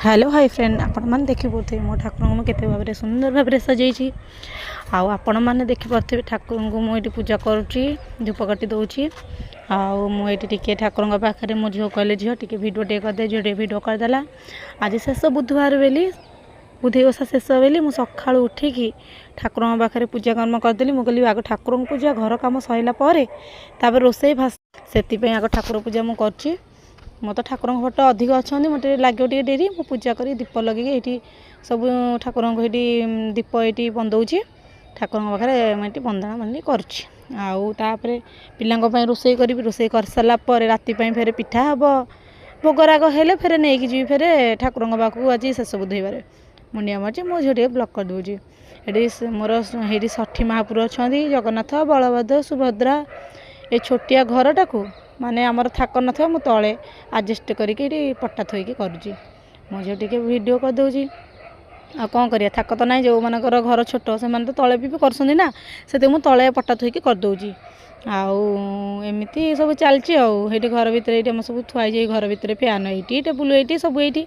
Hello hi friend आपण मैंने देखिपे मो ठाकुर को भाव सुंदर भाव सजाई आपण मैंने देखिपे ठाकुर को मुझे पूजा करुच्ची धूपकाठी दूची आटे ठाकुर पाखे मो झील कहले झील टे भिडियो टे करदे झील टे भिडियो करदेला आज शेष बुधवार बेली बुधे ओषा शेष बेली मुझे सका उठिकी ठाकुर पाखे पूजा कर्म करदेली मुझे आग ठाकुर पूजा घर कम सरला रोसे भास से आग ठाकुर पूजा मुझे मो तो ठाकुर फोटो अधिक अच्छा मत लगे टे डेरी मु पूजा करी दीप लगे ये सब ठाकुर को दीप ये बंदौची ठाकुर पाखे मुझे बंदना बंदी करुँचे पिला रोसे करी रोसे कर सारापर राति फेर पिठा हम भोगराग हेले फेर नहीं जी फेर ठाकुर पाखक आज शेष बुधवार मुंडिया मार्च मो झील ब्लॉक कर दूची ये मोर ये 60 महापुर अच्छा जगन्नाथ बलभद्र सुभद्रा ये छोटिया घरटा को माने आमर थाक न मु तले आडजस्ट करके पट्टा थोइकी करुँची मो झील टे भिडियो करदे आ कौन करिया थाक तो ना जो मानकर घर छोट से तो तले भी करसनी ना से मुझे तले पट्टा थोइकी करदे आमती सब चलती घर भितर सब थुआई घर भितर फैन ये टेबुल ये सब ये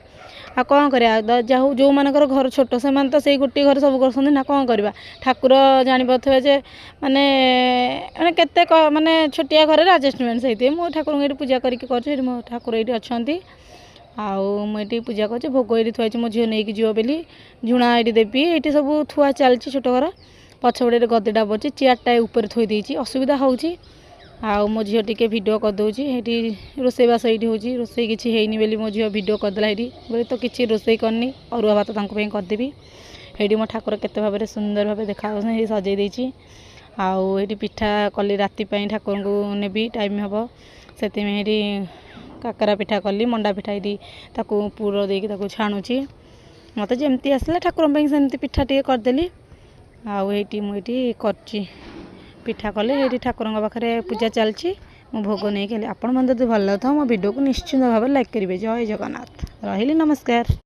आ कौन करिया जाऊ जो मानकर घर छोट से तो से गोटे घर सब कर ना कौन करवा ठाकुर जानीपे जे माने माने केते माने छोटिया घर आडजस्टमेंट से मुझे ठाकुर ये पूजा करके मो ठाकुर ये अच्छा मुझे पूजा कर भोग ये थुआई मो झील नहीं जीव बोली झुणा ये देवी ये सब थुआ चलती छोट घर पछपटे गदेटा बची चेयरटा ऊपर थोड़ी असुविधा होची मो झील टे भिडियो करदे ये रोसईबास ये हूँ रोसई किसी है बोली मो झील भिडियो करदेला ये बोले तो किसी रोसई करनी अरुआ भात करदेवी ये मो ठाकुर केते भाव सुंदर भाव देखा सजे देती ये पिठा कली राति ठाकुर को नेबी टाइम हम से काकरा पिठा कली मंडा पिठा ये पुर देकी छाणुची मत जमती आसला ठाकुर सेमती पिठा टे करदेली आईटी मुझे करची पिठा कले ये ठाकुर पाखे पूजा चलती मो भोग नहीं खेली आपण मन भल लगे मो वीडियो को निश्चिंत भाव लाइक करेंगे। जय जगन्नाथ रही नमस्कार।